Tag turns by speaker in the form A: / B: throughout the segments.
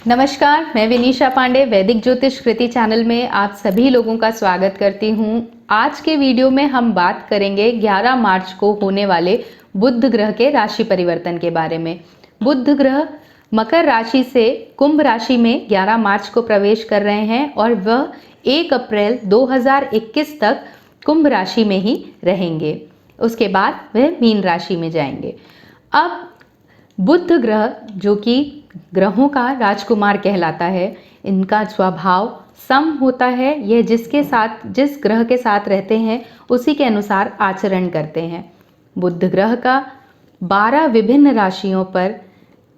A: नमस्कार, मैं विनीशा पांडे वैदिक ज्योतिष कृति चैनल में आप सभी लोगों का स्वागत करती हूं। आज के वीडियो में हम बात करेंगे 11 मार्च को होने वाले बुध ग्रह के राशि परिवर्तन के बारे में। बुध ग्रह मकर राशि से कुंभ राशि में 11 मार्च को प्रवेश कर रहे हैं और वह 1 अप्रैल 2021 तक कुंभ राशि में ही रहेंगे। उसके बाद वह मीन राशि में जाएंगे। अब बुध ग्रह जो कि ग्रहों का राजकुमार कहलाता है, इनका स्वभाव सम होता है। यह जिस ग्रह के साथ रहते हैं उसी के अनुसार आचरण करते हैं। बुध ग्रह का 12 विभिन्न राशियों पर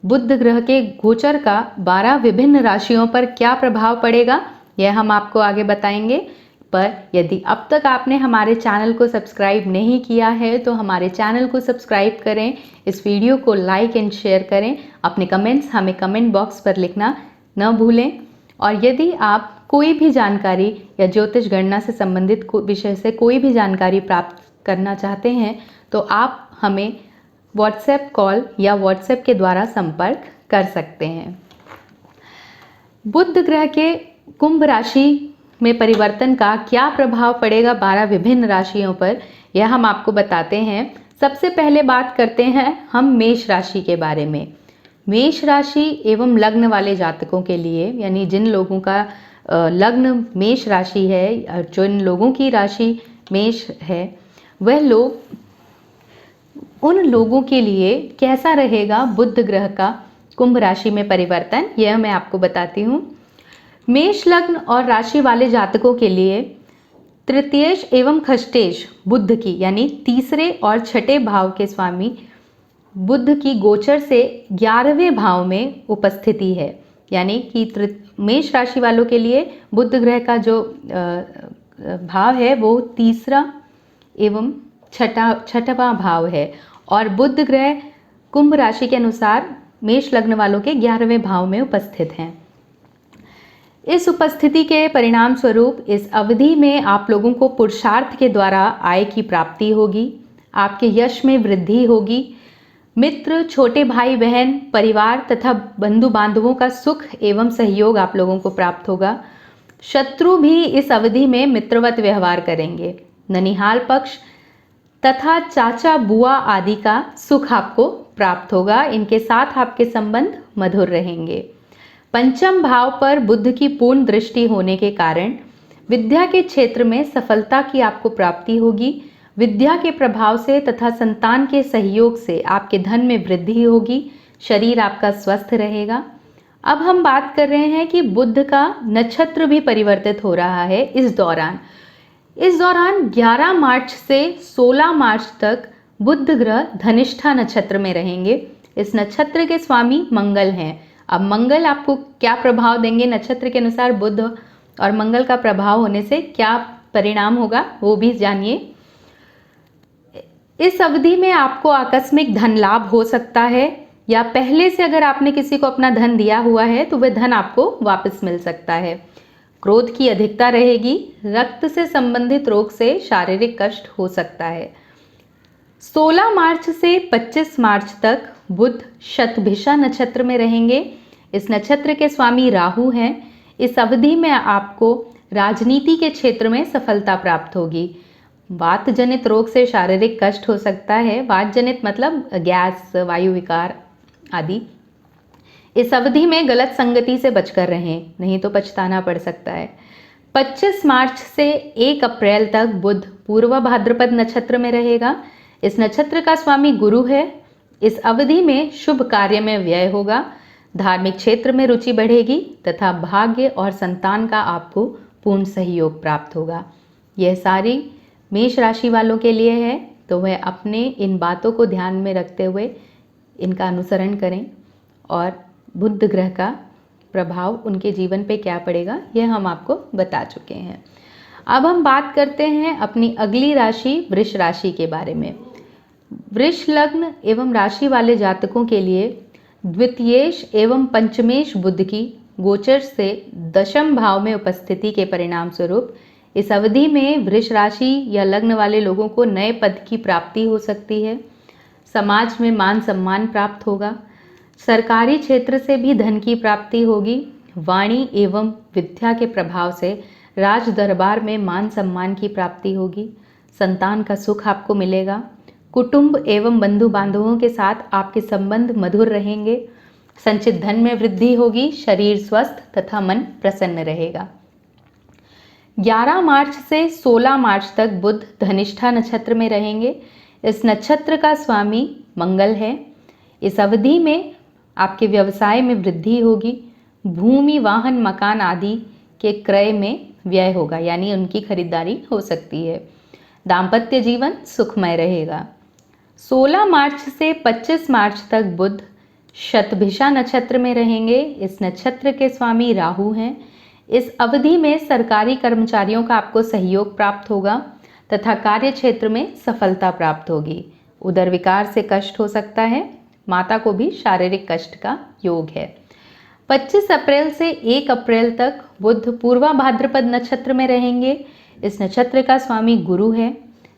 A: बुध ग्रह के गोचर का 12 विभिन्न राशियों पर क्या प्रभाव पड़ेगा यह हम आपको आगे बताएंगे। पर यदि अब तक आपने हमारे चैनल को सब्सक्राइब नहीं किया है तो हमारे चैनल को सब्सक्राइब करें, इस वीडियो को लाइक एंड शेयर करें, अपने कमेंट्स हमें कमेंट बॉक्स पर लिखना न भूलें। और यदि आप कोई भी जानकारी या ज्योतिष गणना से संबंधित विषय से कोई भी जानकारी प्राप्त करना चाहते हैं तो आप हमें व्हाट्सएप कॉल या व्हाट्सएप के द्वारा संपर्क कर सकते हैं। बुध ग्रह के कुंभ राशि में परिवर्तन का क्या प्रभाव पड़ेगा 12 विभिन्न राशियों पर, यह हम आपको बताते हैं। सबसे पहले बात करते हैं हम मेष राशि के बारे में। मेष राशि एवं लग्न वाले जातकों के लिए, यानी जिन लोगों का लग्न मेष राशि है, जिन लोगों की राशि मेष है, वह लोग, उन लोगों के लिए कैसा रहेगा बुध ग्रह का कुंभ राशि में परिवर्तन, यह मैं आपको बताती हूँ। मेष लग्न और राशि वाले जातकों के लिए तृतीयेश एवं खष्टेश बुध की, यानी तीसरे और छठे भाव के स्वामी बुध की गोचर से 11वें भाव में उपस्थिति है। यानी कि मेष राशि वालों के लिए बुध ग्रह का जो भाव है वो तीसरा एवं छठवां भाव है और बुध ग्रह कुंभ राशि के अनुसार मेष लग्न वालों के 11वें भाव में उपस्थित हैं। इस उपस्थिति के परिणाम स्वरूप इस अवधि में आप लोगों को पुरुषार्थ के द्वारा आय की प्राप्ति होगी, आपके यश में वृद्धि होगी, मित्र, छोटे भाई बहन, परिवार तथा बंधु बांधवों का सुख एवं सहयोग आप लोगों को प्राप्त होगा। शत्रु भी इस अवधि में मित्रवत व्यवहार करेंगे। ननिहाल पक्ष तथा चाचा बुआ आदि का सुख आपको प्राप्त होगा, इनके साथ आपके संबंध मधुर रहेंगे। पंचम भाव पर बुध की पूर्ण दृष्टि होने के कारण विद्या के क्षेत्र में सफलता की आपको प्राप्ति होगी। विद्या के प्रभाव से तथा संतान के सहयोग से आपके धन में वृद्धि होगी, शरीर आपका स्वस्थ रहेगा। अब हम बात कर रहे हैं कि बुध का नक्षत्र भी परिवर्तित हो रहा है इस दौरान 11 मार्च से 16 मार्च तक बुध ग्रह धनिष्ठा नक्षत्र में रहेंगे। इस नक्षत्र के स्वामी मंगल हैं। अब मंगल आपको क्या प्रभाव देंगे, नक्षत्र के अनुसार बुध और मंगल का प्रभाव होने से क्या परिणाम होगा वो भी जानिए। इस अवधि में आपको आकस्मिक धन लाभ हो सकता है, या पहले से अगर आपने किसी को अपना धन दिया हुआ है तो वह धन आपको वापस मिल सकता है। क्रोध की अधिकता रहेगी। रक्त से संबंधित रोग से शारीरिक कष्ट हो सकता है। 16 मार्च से 25 मार्च तक बुध शतभिषा नक्षत्र में रहेंगे। इस नक्षत्र के स्वामी राहु हैं। इस अवधि में आपको राजनीति के क्षेत्र में सफलता प्राप्त होगी। वात जनित रोग से शारीरिक कष्ट हो सकता है। वात जनित मतलब गैस, वायु विकार आदि। इस अवधि में गलत संगति से बचकर रहें, नहीं तो पछताना पड़ सकता है। 25 मार्च से 1 अप्रैल तक बुध पूर्व भाद्रपद नक्षत्र में रहेगा। इस नक्षत्र का स्वामी गुरु है। इस अवधि में शुभ कार्य में व्यय होगा, धार्मिक क्षेत्र में रुचि बढ़ेगी तथा भाग्य और संतान का आपको पूर्ण सहयोग प्राप्त होगा। यह सारी मेष राशि वालों के लिए है, तो वह अपने इन बातों को ध्यान में रखते हुए इनका अनुसरण करें और बुध ग्रह का प्रभाव उनके जीवन पे क्या पड़ेगा यह हम आपको बता चुके हैं। अब हम बात करते हैं अपनी अगली राशि वृष राशि के बारे में। वृष लग्न एवं राशि वाले जातकों के लिए द्वितीयेश एवं पंचमेश बुध की गोचर से दशम भाव में उपस्थिति के परिणाम स्वरूप इस अवधि में वृष राशि या लग्न वाले लोगों को नए पद की प्राप्ति हो सकती है। समाज में मान सम्मान प्राप्त होगा। सरकारी क्षेत्र से भी धन की प्राप्ति होगी। वाणी एवं विद्या के प्रभाव से राज दरबार में मान सम्मान की प्राप्ति होगी। संतान का सुख आपको मिलेगा। कुटुंब एवं बंधु बांधवों के साथ आपके संबंध मधुर रहेंगे। संचित धन में वृद्धि होगी। शरीर स्वस्थ तथा मन प्रसन्न रहेगा। 11 मार्च से 16 मार्च तक बुध धनिष्ठा नक्षत्र में रहेंगे। इस नक्षत्र का स्वामी मंगल है। इस अवधि में आपके व्यवसाय में वृद्धि होगी। भूमि वाहन मकान आदि के क्रय में व्यय होगा, यानी उनकी खरीदारी हो सकती है। दाम्पत्य जीवन सुखमय रहेगा। 16 मार्च से 25 मार्च तक बुध शतभिषा नक्षत्र में रहेंगे। इस नक्षत्र के स्वामी राहु हैं। इस अवधि में सरकारी कर्मचारियों का आपको सहयोग प्राप्त होगा तथा कार्य क्षेत्र में सफलता प्राप्त होगी। उदर विकार से कष्ट हो सकता है। माता को भी शारीरिक कष्ट का योग है। 25 अप्रैल से 1 अप्रैल तक बुध पूर्वा भाद्रपद नक्षत्र में रहेंगे। इस नक्षत्र का स्वामी गुरु है।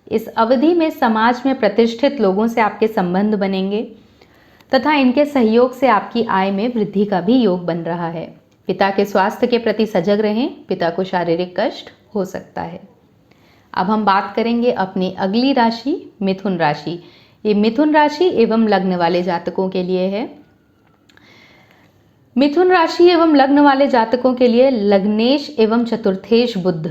A: इस अवधि में समाज में प्रतिष्ठित लोगों से आपके संबंध बनेंगे तथा इनके सहयोग से आपकी आय में वृद्धि का भी योग बन रहा है। पिता के स्वास्थ्य के प्रति सजग रहें, पिता को शारीरिक कष्ट हो सकता है। अब हम बात करेंगे अपनी अगली राशि मिथुन राशि। ये मिथुन राशि एवं लग्न वाले जातकों के लिए है। मिथुन राशि एवं लग्न वाले जातकों के लिए लग्नेश एवं चतुर्थेश बुध,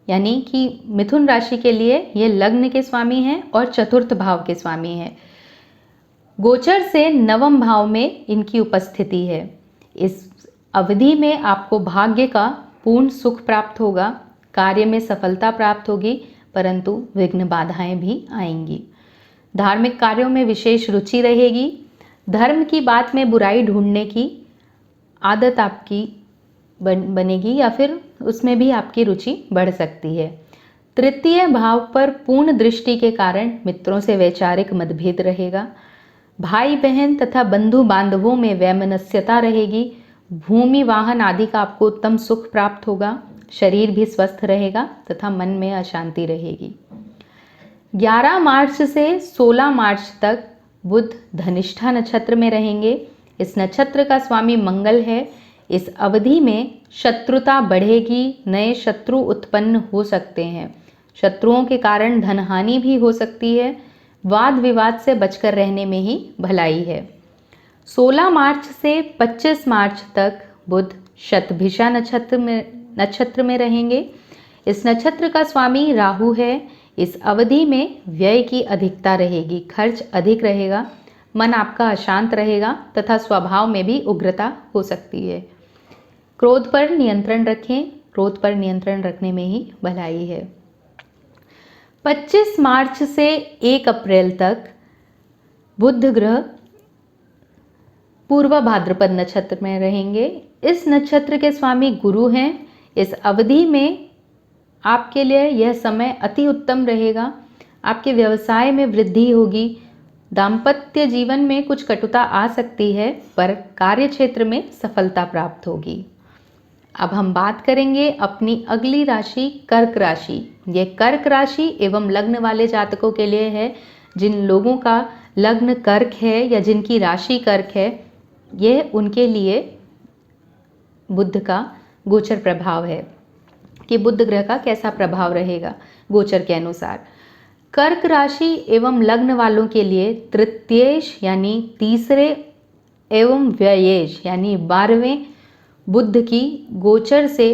A: यानी कि मिथुन राशि के लिए ये लग्न के स्वामी हैं और चतुर्थ भाव के स्वामी हैं। गोचर से नवम भाव में इनकी उपस्थिति है। इस अवधि में आपको भाग्य का पूर्ण सुख प्राप्त होगा। कार्य में सफलता प्राप्त होगी, परंतु विघ्न बाधाएं भी आएंगी। धार्मिक कार्यों में विशेष रुचि रहेगी। धर्म की बात में बुराई ढूंढने की आदत आपकी बनेगी या फिर उसमें भी आपकी रुचि बढ़ सकती है। तृतीय भाव पर पूर्ण दृष्टि के कारण मित्रों से वैचारिक मतभेद रहेगा। भाई बहन तथा बंधु बांधवों में वैमनस्यता रहेगी। भूमि वाहन आदि का आपको उत्तम सुख प्राप्त होगा। शरीर भी स्वस्थ रहेगा तथा मन में अशांति रहेगी। 11 मार्च से 16 मार्च तक बुध धनिष्ठा नक्षत्र में रहेंगे। इस नक्षत्र का स्वामी मंगल है। इस अवधि में शत्रुता बढ़ेगी। नए शत्रु उत्पन्न हो सकते हैं। शत्रुओं के कारण धनहानि भी हो सकती है। वाद विवाद से बचकर रहने में ही भलाई है। 16 मार्च से 25 मार्च तक बुध शतभिषा नक्षत्र में रहेंगे। इस नक्षत्र का स्वामी राहु है। इस अवधि में व्यय की अधिकता रहेगी, खर्च अधिक रहेगा, मन आपका अशांत रहेगा तथा स्वभाव में भी उग्रता हो सकती है। क्रोध पर नियंत्रण रखें, क्रोध पर नियंत्रण रखने में ही भलाई है। 25 मार्च से 1 अप्रैल तक बुध ग्रह पूर्व भाद्रपद नक्षत्र में रहेंगे। इस नक्षत्र के स्वामी गुरु हैं। इस अवधि में आपके लिए यह समय अति उत्तम रहेगा। आपके व्यवसाय में वृद्धि होगी। दाम्पत्य जीवन में कुछ कटुता आ सकती है, पर कार्य क्षेत्र में सफलता प्राप्त होगी। अब हम बात करेंगे अपनी अगली राशि कर्क राशि। ये कर्क राशि एवं लग्न वाले जातकों के लिए है। जिन लोगों का लग्न कर्क है या जिनकी राशि कर्क है, ये उनके लिए बुध का गोचर प्रभाव है कि बुध ग्रह का कैसा प्रभाव रहेगा गोचर के अनुसार। कर्क राशि एवं लग्न वालों के लिए तृतीयेश यानी तीसरे एवं व्ययेश यानी 12वें बुध की गोचर से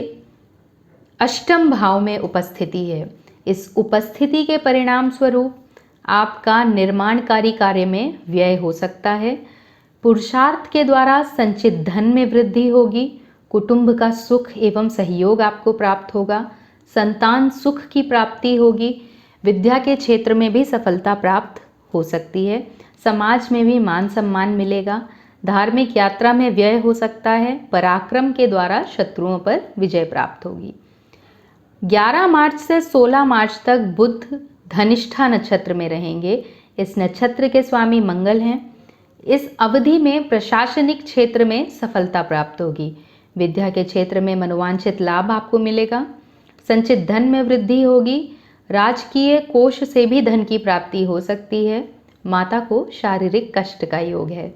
A: अष्टम भाव में उपस्थिति है। इस उपस्थिति के परिणाम स्वरूप आपका निर्माणकारी कार्य में व्यय हो सकता है। पुरुषार्थ के द्वारा संचित धन में वृद्धि होगी। कुटुंब का सुख एवं सहयोग आपको प्राप्त होगा। संतान सुख की प्राप्ति होगी। विद्या के क्षेत्र में भी सफलता प्राप्त हो सकती है। समाज में भी मान सम्मान मिलेगा। धार्मिक यात्रा में व्यय हो सकता है। पराक्रम के द्वारा शत्रुओं पर विजय प्राप्त होगी। 11 मार्च से 16 मार्च तक बुध धनिष्ठा नक्षत्र में रहेंगे। इस नक्षत्र के स्वामी मंगल हैं। इस अवधि में प्रशासनिक क्षेत्र में सफलता प्राप्त होगी। विद्या के क्षेत्र में मनोवांछित लाभ आपको मिलेगा। संचित धन में वृद्धि होगी। राजकीय कोष से भी धन की प्राप्ति हो सकती है। माता को शारीरिक कष्ट का योग है।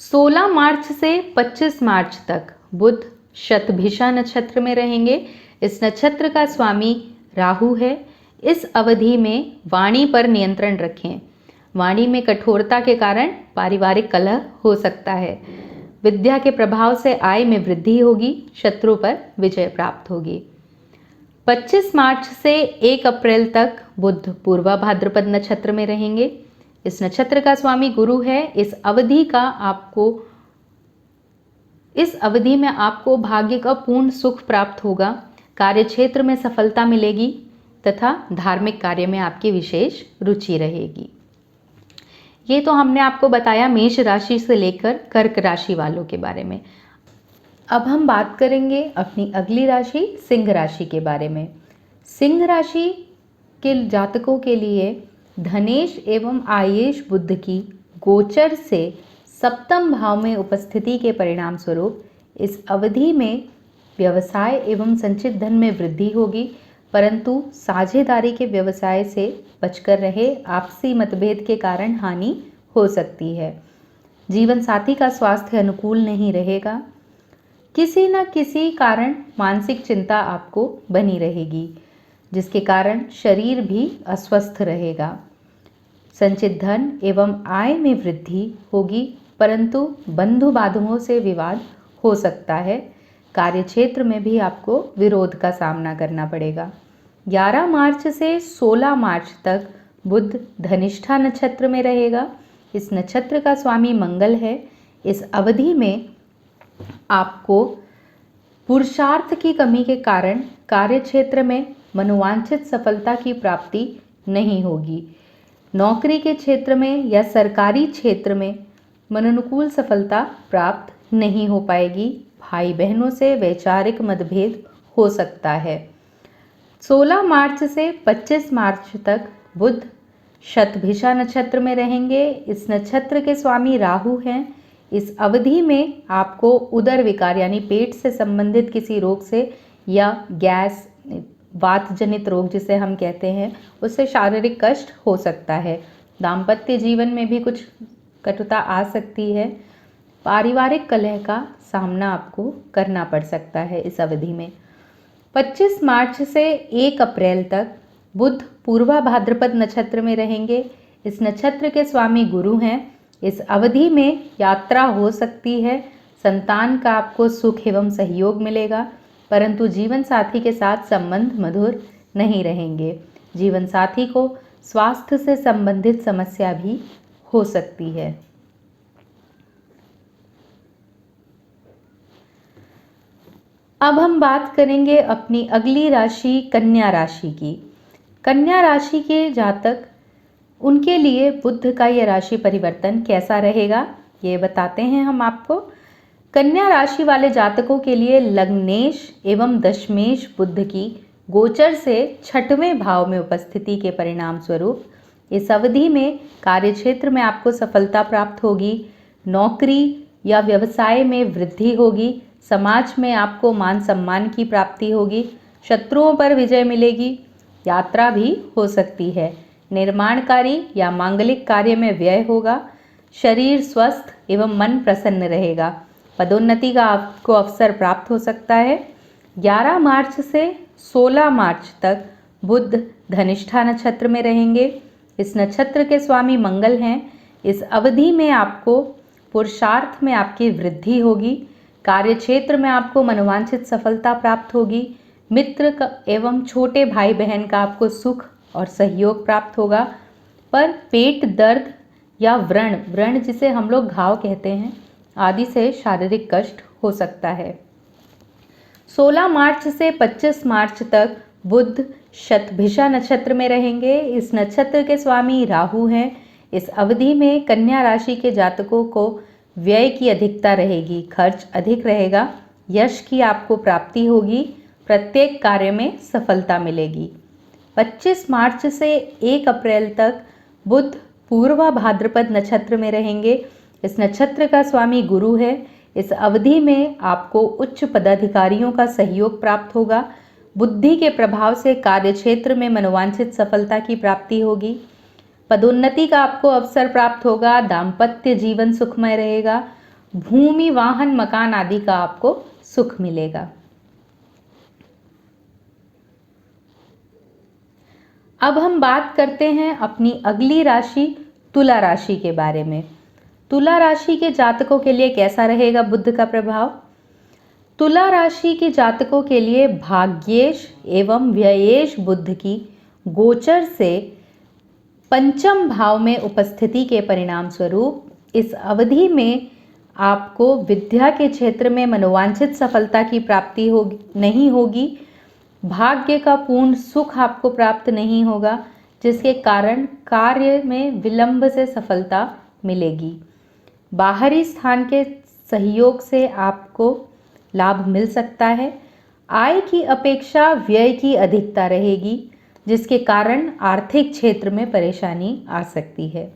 A: 16 मार्च से 25 मार्च तक बुध शतभिषा नक्षत्र में रहेंगे। इस नक्षत्र का स्वामी राहु है। इस अवधि में वाणी पर नियंत्रण रखें। वाणी में कठोरता के कारण पारिवारिक कलह हो सकता है। विद्या के प्रभाव से आय में वृद्धि होगी। शत्रु पर विजय प्राप्त होगी। 25 मार्च से 1 अप्रैल तक बुध पूर्वा भाद्रपद नक्षत्र में रहेंगे। इस नक्षत्र का स्वामी गुरु है। इस अवधि में आपको भाग्य का पूर्ण सुख प्राप्त होगा। कार्यक्षेत्र में सफलता मिलेगी तथा धार्मिक कार्य में आपकी विशेष रुचि रहेगी। ये तो हमने आपको बताया मेष राशि से लेकर कर्क राशि वालों के बारे में। अब हम बात करेंगे अपनी अगली राशि सिंह राशि के बारे में। सिंह राशि के जातकों के लिए धनेश एवं आयेश बुध की गोचर से सप्तम भाव में उपस्थिति के परिणाम स्वरूप इस अवधि में व्यवसाय एवं संचित धन में वृद्धि होगी, परंतु साझेदारी के व्यवसाय से बचकर रहे। आपसी मतभेद के कारण हानि हो सकती है। जीवन साथी का स्वास्थ्य अनुकूल नहीं रहेगा। किसी न किसी कारण मानसिक चिंता आपको बनी रहेगी, जिसके कारण शरीर भी अस्वस्थ रहेगा। संचित धन एवं आय में वृद्धि होगी, परंतु बंधु बांधवों से विवाद हो सकता है। कार्यक्षेत्र में भी आपको विरोध का सामना करना पड़ेगा। 11 मार्च से 16 मार्च तक बुध धनिष्ठा नक्षत्र में रहेगा। इस नक्षत्र का स्वामी मंगल है। इस अवधि में आपको पुरुषार्थ की कमी के कारण कार्यक्षेत्र में मनोवांछित सफलता की प्राप्ति नहीं होगी। नौकरी के क्षेत्र में या सरकारी क्षेत्र में मनोनुकूल सफलता प्राप्त नहीं हो पाएगी। भाई बहनों से वैचारिक मतभेद हो सकता है। 16 मार्च से 25 मार्च तक बुध शतभिषा नक्षत्र में रहेंगे। इस नक्षत्र के स्वामी राहु हैं। इस अवधि में आपको उदर विकार यानी पेट से संबंधित किसी रोग से या गैस वात जनित रोग जिसे हम कहते हैं, उससे शारीरिक कष्ट हो सकता है। दाम्पत्य जीवन में भी कुछ कटुता आ सकती है। पारिवारिक कलह का सामना आपको करना पड़ सकता है इस अवधि में। 25 मार्च से 1 अप्रैल तक बुध पूर्वा भाद्रपद नक्षत्र में रहेंगे। इस नक्षत्र के स्वामी गुरु हैं। इस अवधि में यात्रा हो सकती है। संतान का आपको सुख एवं सहयोग मिलेगा, परंतु जीवन साथी के साथ संबंध मधुर नहीं रहेंगे। जीवन साथी को स्वास्थ्य से संबंधित समस्या भी हो सकती है। अब हम बात करेंगे अपनी अगली राशि कन्या राशि की। कन्या राशि के जातक, उनके लिए बुध का यह राशि परिवर्तन कैसा रहेगा ये बताते हैं हम आपको। कन्या राशि वाले जातकों के लिए लग्नेश एवं दशमेश बुध की गोचर से 6वें भाव में उपस्थिति के परिणाम स्वरूप इस अवधि में कार्यक्षेत्र में आपको सफलता प्राप्त होगी। नौकरी या व्यवसाय में वृद्धि होगी। समाज में आपको मान सम्मान की प्राप्ति होगी। शत्रुओं पर विजय मिलेगी। यात्रा भी हो सकती है। निर्माणकारी या मांगलिक कार्य में व्यय होगा। शरीर स्वस्थ एवं मन प्रसन्न रहेगा। पदोन्नति का आपको अवसर प्राप्त हो सकता है। 11 मार्च से 16 मार्च तक बुध धनिष्ठा नक्षत्र में रहेंगे। इस नक्षत्र के स्वामी मंगल हैं। इस अवधि में आपको पुरुषार्थ में आपकी वृद्धि होगी। कार्यक्षेत्र में आपको मनोवांछित सफलता प्राप्त होगी। मित्र का एवं छोटे भाई बहन का आपको सुख और सहयोग प्राप्त होगा, पर पेट दर्द या व्रण जिसे हम लोग घाव कहते हैं आदि से शारीरिक कष्ट हो सकता है। 16 मार्च से 25 मार्च तक बुध शतभिषा नक्षत्र में रहेंगे। इस नक्षत्र के स्वामी राहु हैं। इस अवधि में कन्या राशि के जातकों को व्यय की अधिकता रहेगी, खर्च अधिक रहेगा। यश की आपको प्राप्ति होगी। प्रत्येक कार्य में सफलता मिलेगी। 25 मार्च से 1 अप्रैल तक बुध पूर्वा भाद्रपद नक्षत्र में रहेंगे। इस नक्षत्र का स्वामी गुरु है। इस अवधि में आपको उच्च पदाधिकारियों का सहयोग प्राप्त होगा। बुद्धि के प्रभाव से कार्यक्षेत्र में मनोवांछित सफलता की प्राप्ति होगी। पदोन्नति का आपको अवसर प्राप्त होगा। दाम्पत्य जीवन सुखमय रहेगा। भूमि, वाहन, मकान आदि का आपको सुख मिलेगा। अब हम बात करते हैं अपनी अगली राशि तुला राशि के बारे में। तुला राशि के जातकों के लिए कैसा रहेगा बुध का प्रभाव? तुला राशि के जातकों के लिए भाग्येश एवं व्ययेश बुध की गोचर से पंचम भाव में उपस्थिति के परिणाम स्वरूप इस अवधि में आपको विद्या के क्षेत्र में मनोवांछित सफलता की प्राप्ति नहीं होगी। भाग्य का पूर्ण सुख आपको प्राप्त नहीं होगा, जिसके कारण कार्य में विलंब से सफलता मिलेगी। बाहरी स्थान के सहयोग से आपको लाभ मिल सकता है। आय की अपेक्षा व्यय की अधिकता रहेगी, जिसके कारण आर्थिक क्षेत्र में परेशानी आ सकती है।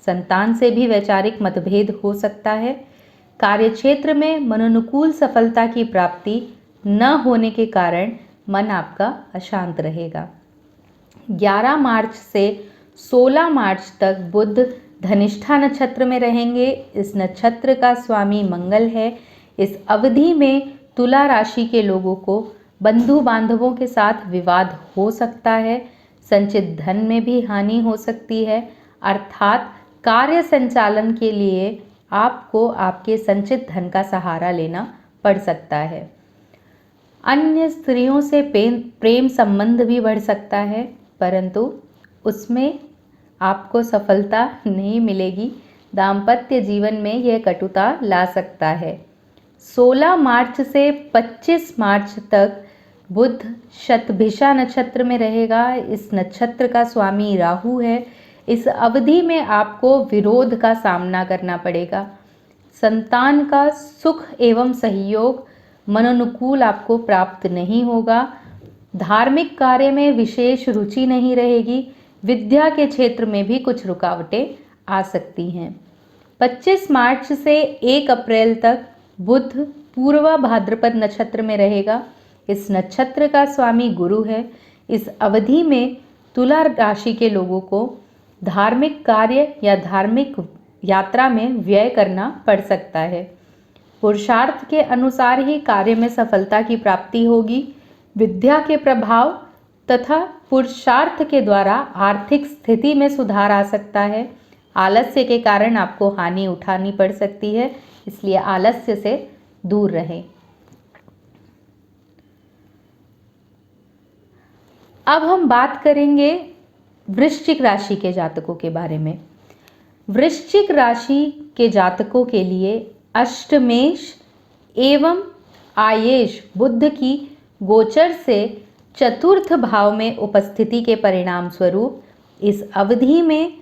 A: संतान से भी वैचारिक मतभेद हो सकता है। कार्य क्षेत्र में मनोनुकूल सफलता की प्राप्ति न होने के कारण मन आपका अशांत रहेगा। 11 मार्च से 16 मार्च तक बुध धनिष्ठा नक्षत्र में रहेंगे। इस नक्षत्र का स्वामी मंगल है। इस अवधि में तुला राशि के लोगों को बंधु बांधवों के साथ विवाद हो सकता है। संचित धन में भी हानि हो सकती है, अर्थात कार्य संचालन के लिए आपको आपके संचित धन का सहारा लेना पड़ सकता है। अन्य स्त्रियों से प्रेम संबंध भी बढ़ सकता है, परंतु उसमें आपको सफलता नहीं मिलेगी। दाम्पत्य जीवन में यह कटुता ला सकता है। 16 मार्च से 25 मार्च तक बुध शतभिषा नक्षत्र में रहेगा। इस नक्षत्र का स्वामी राहु है। इस अवधि में आपको विरोध का सामना करना पड़ेगा। संतान का सुख एवं सहयोग मनोनुकूल आपको प्राप्त नहीं होगा। धार्मिक कार्य में विशेष रुचि नहीं रहेगी। विद्या के क्षेत्र में भी कुछ रुकावटें आ सकती हैं। 25 मार्च से 1 अप्रैल तक बुध पूर्वा भाद्रपद नक्षत्र में रहेगा। इस नक्षत्र का स्वामी गुरु है। इस अवधि में तुला राशि के लोगों को धार्मिक कार्य या धार्मिक यात्रा में व्यय करना पड़ सकता है। पुरुषार्थ के अनुसार ही कार्य में सफलता की प्राप्ति होगी। विद्या के प्रभाव तथा पुरुषार्थ के द्वारा आर्थिक स्थिति में सुधार आ सकता है। आलस्य के कारण आपको हानि उठानी पड़ सकती है, इसलिए आलस्य से दूर रहें। अब हम बात करेंगे वृश्चिक राशि के जातकों के बारे में। वृश्चिक राशि के जातकों के लिए अष्टमेश एवं आयेश बुध की गोचर से चतुर्थ भाव में उपस्थिति के परिणाम स्वरूप इस अवधि में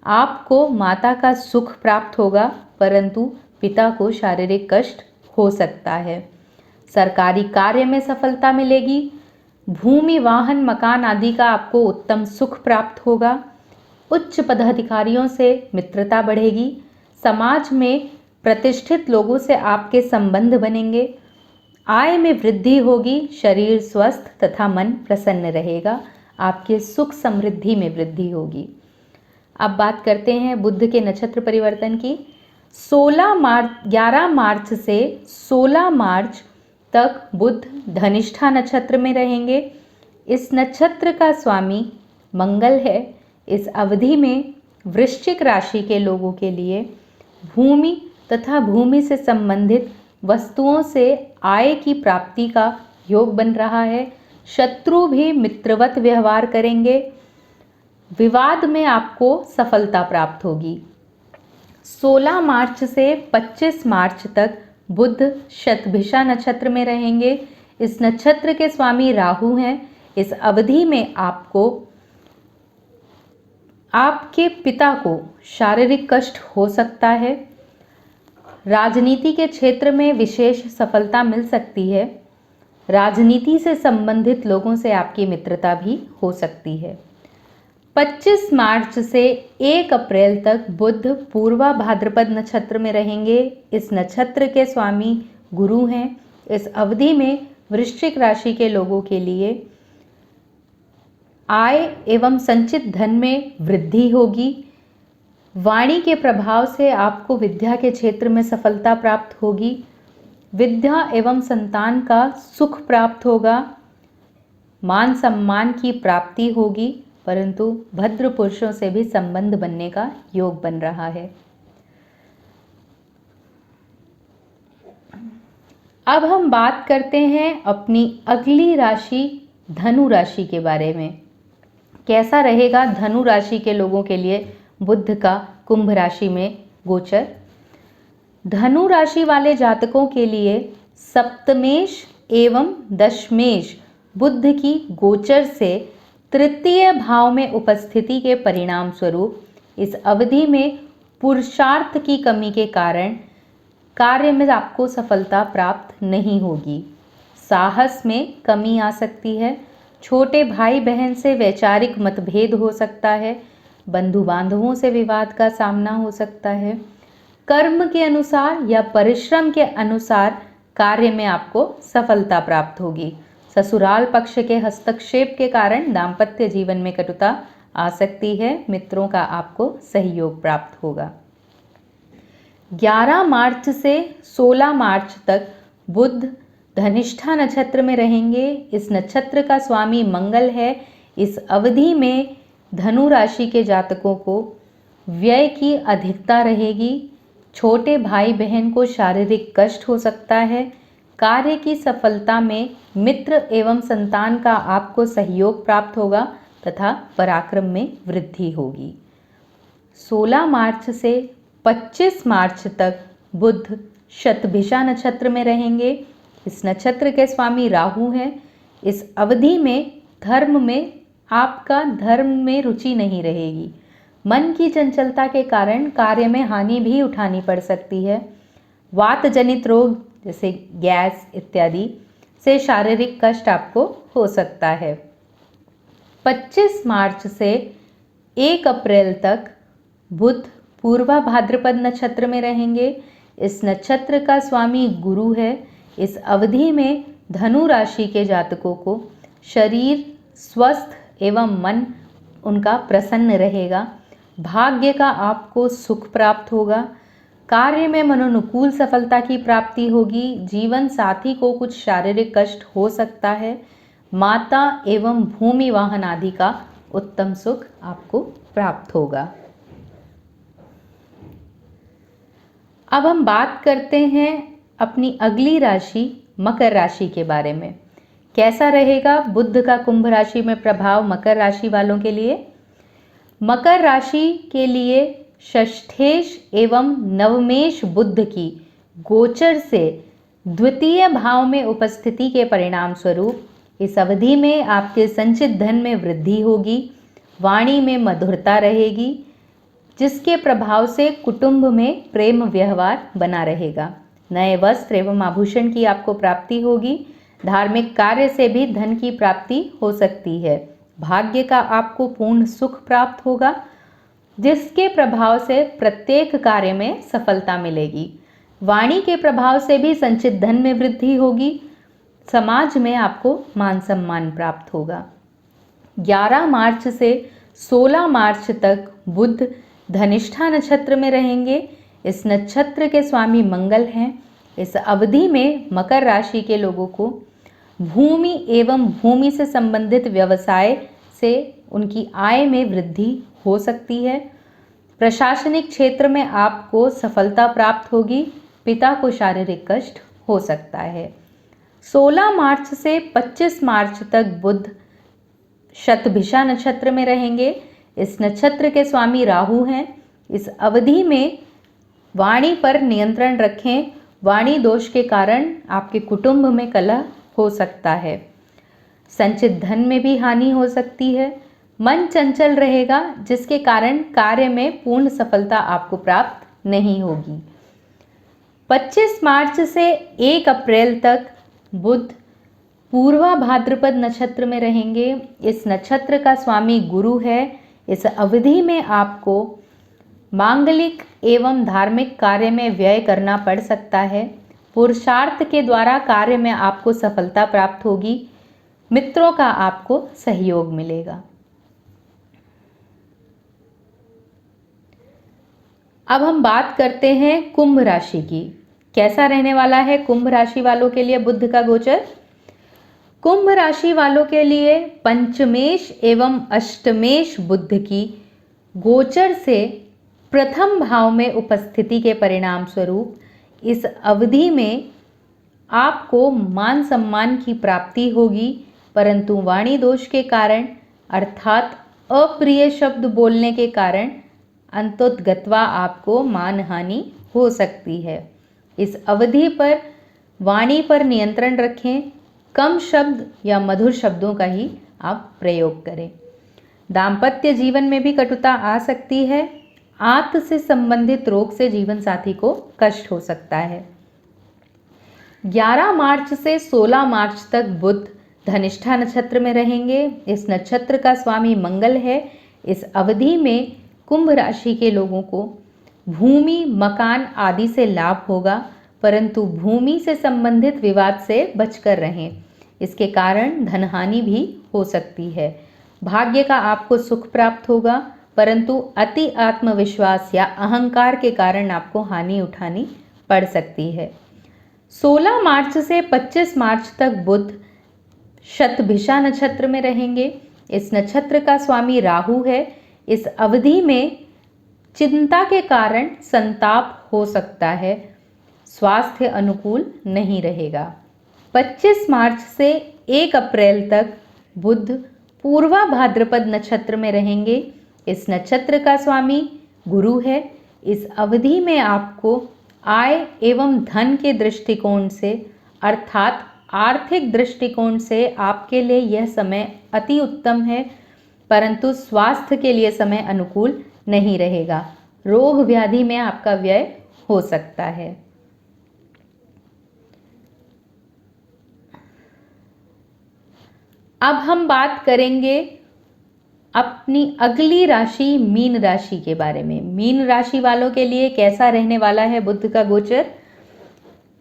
A: आपको माता का सुख प्राप्त होगा, परंतु पिता को शारीरिक कष्ट हो सकता है। सरकारी कार्य में सफलता मिलेगी। भूमि, वाहन, मकान आदि का आपको उत्तम सुख प्राप्त होगा। उच्च पदाधिकारियों से मित्रता बढ़ेगी। समाज में प्रतिष्ठित लोगों से आपके संबंध बनेंगे। आय में वृद्धि होगी। शरीर स्वस्थ तथा मन प्रसन्न रहेगा। आपके सुख समृद्धि में वृद्धि होगी। अब बात करते हैं बुध के नक्षत्र परिवर्तन की। 11 मार्च से 16 मार्च तक बुध धनिष्ठा नक्षत्र में रहेंगे। इस नक्षत्र का स्वामी मंगल है। इस अवधि में वृश्चिक राशि के लोगों के लिए भूमि तथा भूमि से संबंधित वस्तुओं से आय की प्राप्ति का योग बन रहा है। शत्रु भी मित्रवत व्यवहार करेंगे। विवाद में आपको सफलता प्राप्त होगी। 16 मार्च से 25 मार्च तक बुध शतभिषा नक्षत्र में रहेंगे। इस नक्षत्र के स्वामी राहु हैं। इस अवधि में आपको आपके पिता को शारीरिक कष्ट हो सकता है। राजनीति के क्षेत्र में विशेष सफलता मिल सकती है। राजनीति से संबंधित लोगों से आपकी मित्रता भी हो सकती है। 25 मार्च से 1 अप्रैल तक बुध पूर्वा भाद्रपद नक्षत्र में रहेंगे। इस नक्षत्र के स्वामी गुरु हैं। इस अवधि में वृश्चिक राशि के लोगों के लिए आय एवं संचित धन में वृद्धि होगी। वाणी के प्रभाव से आपको विद्या के क्षेत्र में सफलता प्राप्त होगी। विद्या एवं संतान का सुख प्राप्त होगा। मान सम्मान की प्राप्ति होगी, परंतु भद्र पुरुषों से भी संबंध बनने का योग बन रहा है। अब हम बात करते हैं अपनी अगली राशि धनु राशि के बारे में। कैसा रहेगा धनु राशि के लोगों के लिए बुध का कुंभ राशि में गोचर। धनु राशि वाले जातकों के लिए सप्तमेश एवं दशमेश बुध की गोचर से तृतीय भाव में उपस्थिति के परिणाम स्वरूप इस अवधि में पुरुषार्थ की कमी के कारण कार्य में आपको सफलता प्राप्त नहीं होगी। साहस में कमी आ सकती है। छोटे भाई बहन से वैचारिक मतभेद हो सकता है। बंधु बांधवों से विवाद का सामना हो सकता है। कर्म के अनुसार या परिश्रम के अनुसार कार्य में आपको सफलता प्राप्त होगी। ससुराल पक्ष के हस्तक्षेप के कारण दाम्पत्य जीवन में कटुता आ सकती है। मित्रों का आपको सहयोग प्राप्त होगा। 11 मार्च से 16 मार्च तक बुध धनिष्ठा नक्षत्र में रहेंगे। इस नक्षत्र का स्वामी मंगल है। इस अवधि में धनु राशि के जातकों को व्यय की अधिकता रहेगी। छोटे भाई बहन को शारीरिक कष्ट हो सकता है। कार्य की सफलता में मित्र एवं संतान का आपको सहयोग प्राप्त होगा तथा पराक्रम में वृद्धि होगी। 16 मार्च से 25 मार्च तक बुध शतभिषा नक्षत्र में रहेंगे। इस नक्षत्र के स्वामी राहु हैं। इस अवधि में धर्म में आपका धर्म में रुचि नहीं रहेगी। मन की चंचलता के कारण कार्य में हानि भी उठानी पड़ सकती है। वात जनित रोग जैसे गैस इत्यादि से शारीरिक कष्ट आपको हो सकता है। 25 मार्च से 1 अप्रैल तक बुध पूर्वा भाद्रपद नक्षत्र में रहेंगे। इस नक्षत्र का स्वामी गुरु है। इस अवधि में धनु राशि के जातकों को शरीर स्वस्थ एवं मन उनका प्रसन्न रहेगा। भाग्य का आपको सुख प्राप्त होगा। कार्य में मनोनुकूल सफलता की प्राप्ति होगी। जीवन साथी को कुछ शारीरिक कष्ट हो सकता है। माता एवं भूमि वाहन आदि का उत्तम सुख आपको प्राप्त होगा। अब हम बात करते हैं अपनी अगली राशि मकर राशि के बारे में। कैसा रहेगा बुध का कुंभ राशि में प्रभाव मकर राशि वालों के लिए। मकर राशि के लिए षष्ठेश एवं नवमेश बुध की गोचर से द्वितीय भाव में उपस्थिति के परिणाम स्वरूप इस अवधि में आपके संचित धन में वृद्धि होगी। वाणी में मधुरता रहेगी, जिसके प्रभाव से कुटुंब में प्रेम व्यवहार बना रहेगा। नए वस्त्र एवं आभूषण की आपको प्राप्ति होगी। धार्मिक कार्य से भी धन की प्राप्ति हो सकती है। भाग्य का आपको पूर्ण सुख प्राप्त होगा, जिसके प्रभाव से प्रत्येक कार्य में सफलता मिलेगी। वाणी के प्रभाव से भी संचित धन में वृद्धि होगी। समाज में आपको मान सम्मान प्राप्त होगा। 11 मार्च से 16 मार्च तक बुध धनिष्ठा नक्षत्र में रहेंगे। इस नक्षत्र के स्वामी मंगल हैं। इस अवधि में मकर राशि के लोगों को भूमि एवं भूमि से संबंधित व्यवसाय से उनकी आय में वृद्धि हो सकती है। प्रशासनिक क्षेत्र में आपको सफलता प्राप्त होगी। पिता को शारीरिक कष्ट हो सकता है। 16 मार्च से 25 मार्च तक बुध शतभिषा नक्षत्र में रहेंगे। इस नक्षत्र के स्वामी राहु हैं। इस अवधि में वाणी पर नियंत्रण रखें। वाणी दोष के कारण आपके कुटुंब में कलह हो सकता है। संचित धन में भी हानि हो सकती है। मन चंचल रहेगा, जिसके कारण कार्य में पूर्ण सफलता आपको प्राप्त नहीं होगी। 25 मार्च से 1 अप्रैल तक बुध पूर्वा भाद्रपद नक्षत्र में रहेंगे। इस नक्षत्र का स्वामी गुरु है। इस अवधि में आपको मांगलिक एवं धार्मिक कार्य में व्यय करना पड़ सकता है। पुरुषार्थ के द्वारा कार्य में आपको सफलता प्राप्त होगी। मित्रों का आपको सहयोग मिलेगा। अब हम बात करते हैं कुंभ राशि की। कैसा रहने वाला है कुंभ राशि वालों के लिए बुध का गोचर? कुंभ राशि वालों के लिए पंचमेश एवं अष्टमेश बुध की गोचर से प्रथम भाव में उपस्थिति के परिणाम स्वरूप इस अवधि में आपको मान सम्मान की प्राप्ति होगी, परंतु वाणी दोष के कारण अर्थात अप्रिय शब्द बोलने के कारण अंतोतगत्वा आपको मानहानि हो सकती है। इस अवधि पर वाणी पर नियंत्रण रखें, कम शब्द या मधुर शब्दों का ही आप प्रयोग करें। दाम्पत्य जीवन में भी कटुता आ सकती है। आंत से संबंधित रोग से जीवन साथी को कष्ट हो सकता है। 11 मार्च से 16 मार्च तक बुध धनिष्ठा नक्षत्र में रहेंगे। इस नक्षत्र का स्वामी मंगल है। इस अवधि में कुंभ राशि के लोगों को भूमि, मकान आदि से लाभ होगा, परंतु भूमि से संबंधित विवाद से बचकर रहें। इसके कारण धनहानि भी हो सकती है। भाग्य का आपको सुख प्राप्त होगा, परंतु अति आत्मविश्वास या अहंकार के कारण आपको हानि उठानी पड़ सकती है। 16 मार्च से 25 मार्च तक बुध शतभिषा नक्षत्र में रहेंगे। इस नक्षत्र का स्वामी राहु है। इस अवधि में चिंता के कारण संताप हो सकता है। स्वास्थ्य अनुकूल नहीं रहेगा। 25 मार्च से 1 अप्रैल तक बुध पूर्वा भाद्रपद नक्षत्र में रहेंगे। इस नक्षत्र का स्वामी गुरु है। इस अवधि में आपको आय एवं धन के दृष्टिकोण से अर्थात आर्थिक दृष्टिकोण से आपके लिए यह समय अति उत्तम है, परंतु स्वास्थ्य के लिए समय अनुकूल नहीं रहेगा। रोग व्याधि में आपका व्यय हो सकता है। अब हम बात करेंगे अपनी अगली राशि मीन राशि के बारे में। मीन राशि वालों के लिए कैसा रहने वाला है बुध का गोचर?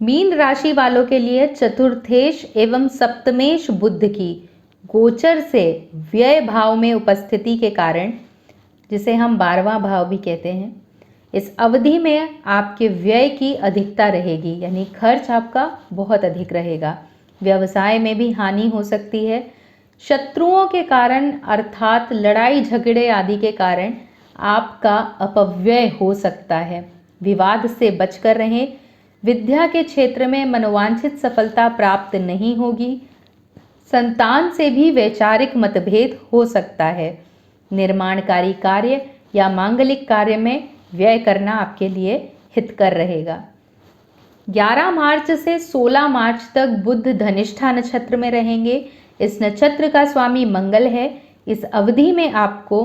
A: मीन राशि वालों के लिए चतुर्थेश एवं सप्तमेश बुध की गोचर से व्यय भाव में उपस्थिति के कारण, जिसे हम 12वां भाव भी कहते हैं, इस अवधि में आपके व्यय की अधिकता रहेगी, यानी खर्च आपका बहुत अधिक रहेगा। व्यवसाय में भी हानि हो सकती है। शत्रुओं के कारण अर्थात लड़ाई झगड़े आदि के कारण आपका अपव्यय हो सकता है। विवाद से बचकर रहें। विद्या के क्षेत्र में मनोवांछित सफलता प्राप्त नहीं होगी। संतान से भी वैचारिक मतभेद हो सकता है। निर्माणकारी कार्य या मांगलिक कार्य में व्यय करना आपके लिए हितकर रहेगा। 11 मार्च से 16 मार्च तक बुध धनिष्ठा नक्षत्र में रहेंगे। इस नक्षत्र का स्वामी मंगल है। इस अवधि में आपको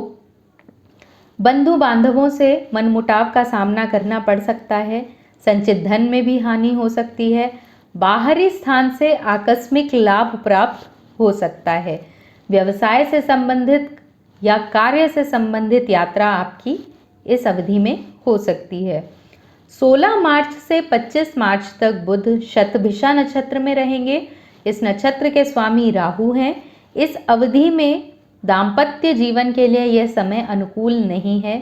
A: बंधु बांधवों से मनमुटाव का सामना करना पड़ सकता है। संचित धन में भी हानि हो सकती है। बाहरी स्थान से आकस्मिक लाभ प्राप्त हो सकता है। व्यवसाय से संबंधित या कार्य से संबंधित यात्रा आपकी इस अवधि में हो सकती है। 16 मार्च से 25 मार्च तक बुध शतभिषा नक्षत्र में रहेंगे। इस नक्षत्र के स्वामी राहु हैं। इस अवधि में दाम्पत्य जीवन के लिए यह समय अनुकूल नहीं है।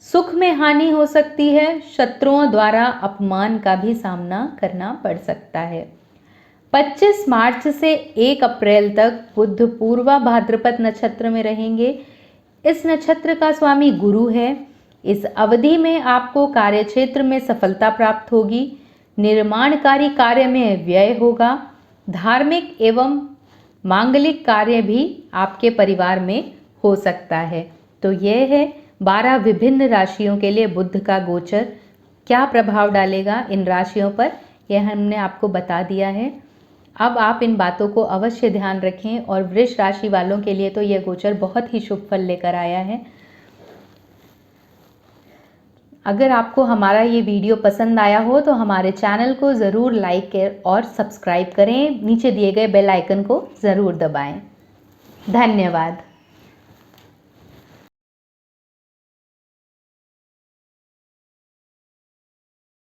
A: सुख में हानि हो सकती है। शत्रुओं द्वारा अपमान का भी सामना करना पड़ सकता है। 25 मार्च से 1 अप्रैल तक बुध पूर्वा भाद्रपद नक्षत्र में रहेंगे। इस नक्षत्र का स्वामी गुरु है। इस अवधि में आपको कार्यक्षेत्र में सफलता प्राप्त होगी। निर्माणकारी कार्य में व्यय होगा। धार्मिक एवं मांगलिक कार्य भी आपके परिवार में हो सकता है। तो यह है 12 विभिन्न राशियों के लिए बुध का गोचर क्या प्रभाव डालेगा इन राशियों पर, यह हमने आपको बता दिया है। अब आप इन बातों को अवश्य ध्यान रखें और वृष राशि वालों के लिए तो यह गोचर बहुत ही शुभ फल लेकर आया है। अगर आपको हमारा ये वीडियो पसंद आया हो तो हमारे चैनल को ज़रूर लाइक और सब्सक्राइब करें। नीचे दिए गए बेल आइकन को ज़रूर दबाएं। धन्यवाद।